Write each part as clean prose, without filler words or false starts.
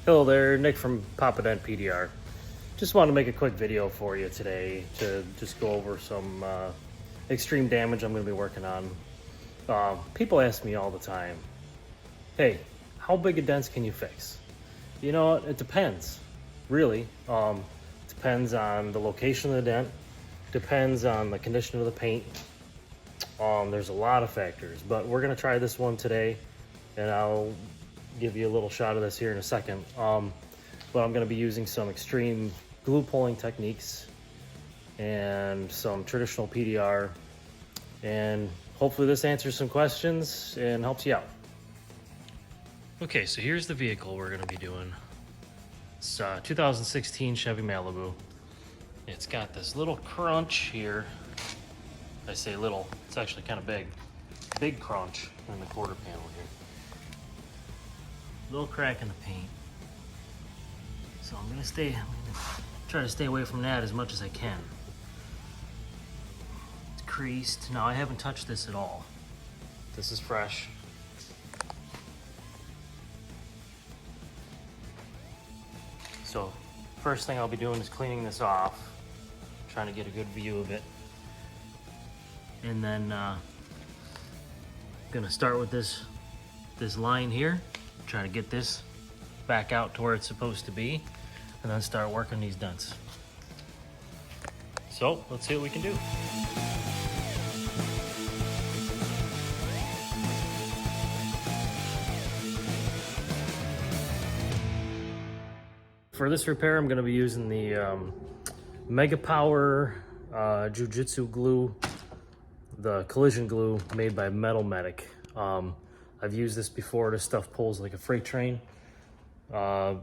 Hello there, Nick from Papa Dent PDR. Just want to make a quick video for you today to just go over some extreme damage I'm going to be working on. People ask me all the time, hey, how big a dents can you fix? You know what, it depends, really. Depends on the location of the dent, depends on the condition of the paint. There's a lot of factors, but we're going to try this one today, and I'll give you a little shot of this here in a second. But I'm going to be using some extreme glue pulling techniques and some traditional PDR, and hopefully this answers some questions and helps you out. Okay, so here's the vehicle we're going to be doing. It's 2016 Chevy Malibu. It's got this little crunch here. I say little, it's actually kind of big. Big crunch in the quarter panel here. Little crack in the paint. So I'm gonna try to stay away from that as much as I can. It's creased. Now I haven't touched this at all. This is fresh. So first thing I'll be doing is cleaning this off, trying to get a good view of it. And then gonna start with this line here, try to get this back out to where it's supposed to be, and then start working these dents. So let's see what we can do. For this repair, I'm going to be using the Mega Power Jiu-Jitsu glue, the collision glue made by Metal Medic. I've used this before. This stuff pulls like a freight train.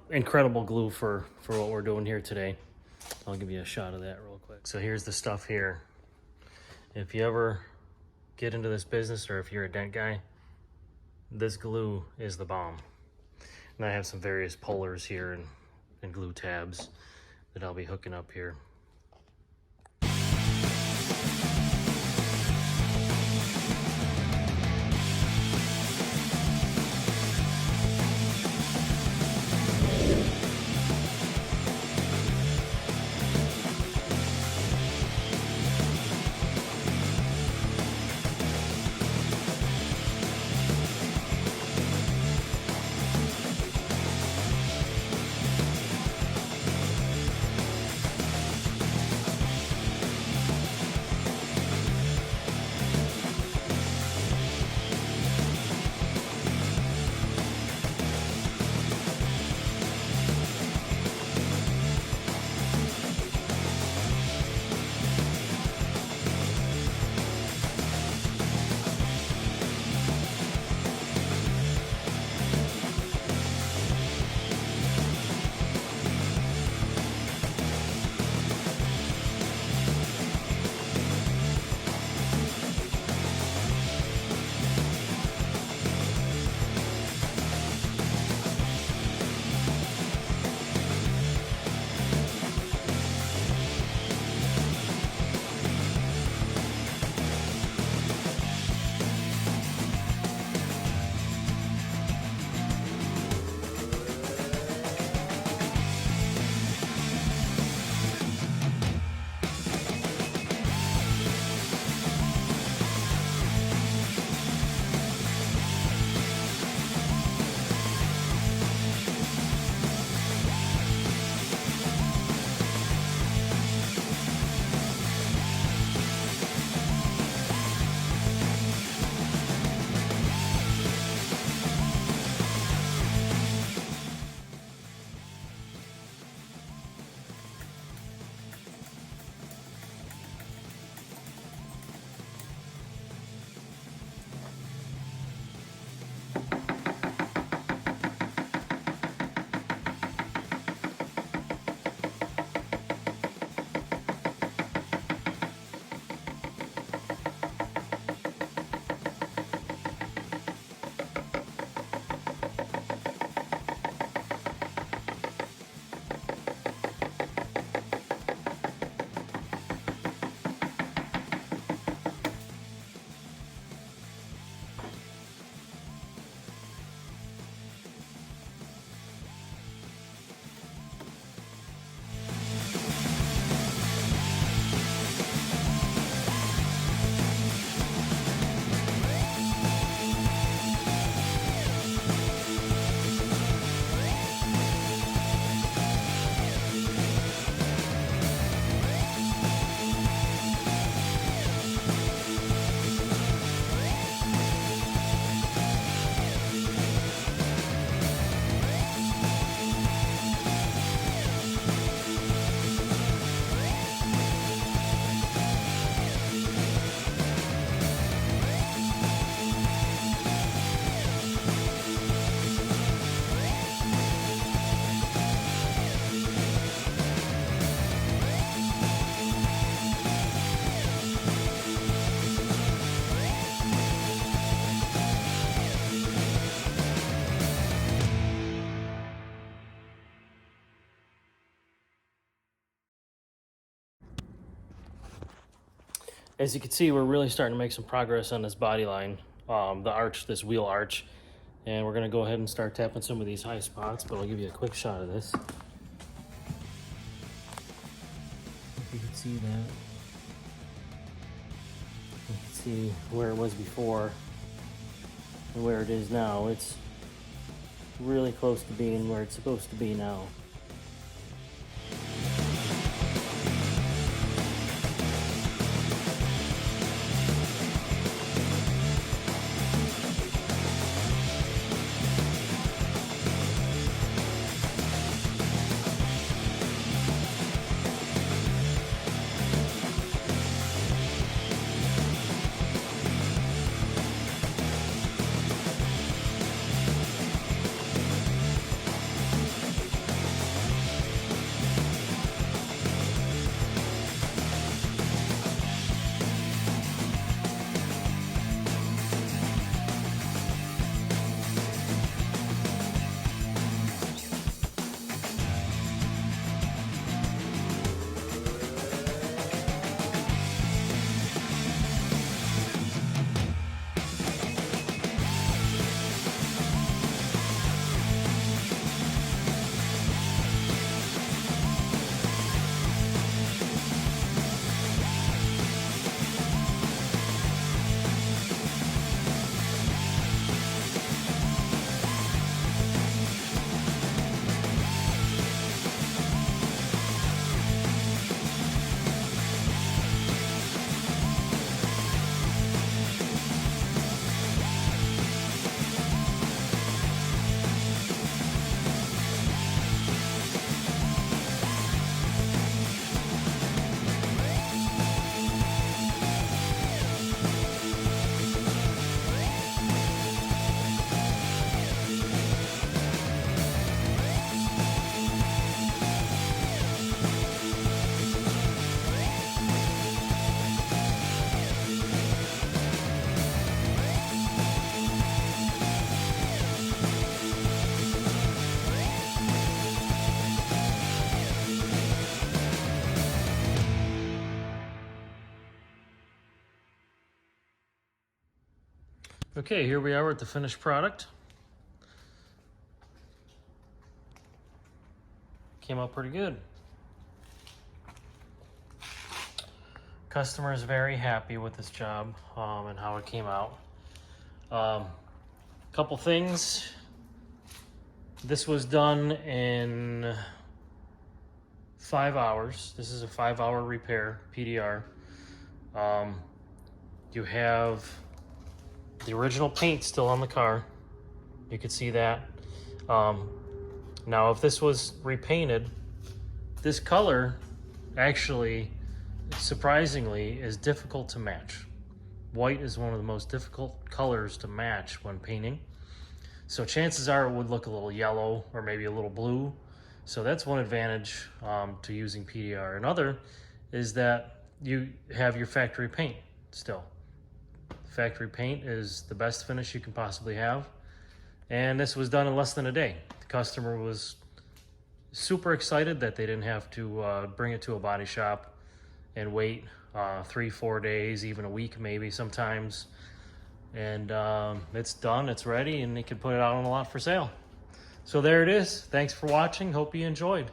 Incredible glue for what we're doing here today. I'll give you a shot of that real quick. So here's the stuff here. If you ever get into this business, or if you're a dent guy, this glue is the bomb. And I have some various pullers here and glue tabs that I'll be hooking up here. As you can see, we're really starting to make some progress on this body line, the arch, this wheel arch. And we're gonna go ahead and start tapping some of these high spots, but I'll give you a quick shot of this. If you can see that. You can see where it was before and where it is now. It's really close to being where it's supposed to be now. Okay, here we are with the finished product. Came out pretty good. Customer is very happy with this job and how it came out. Couple things. This was done in 5 hours. This is a 5-hour repair, PDR. You have the original paint still on the car. You can see that. Now, if this was repainted, this color actually, surprisingly, is difficult to match. White is one of the most difficult colors to match when painting. So chances are it would look a little yellow or maybe a little blue. So that's one advantage to using PDR. Another is that you have your factory paint still. Factory paint is the best finish you can possibly have. And this was done in less than a day. The customer was super excited that they didn't have to bring it to a body shop and wait 3-4 days, even a week maybe sometimes. And it's done, it's ready, and they can put it out on the lot for sale. So there it is. Thanks for watching. Hope you enjoyed.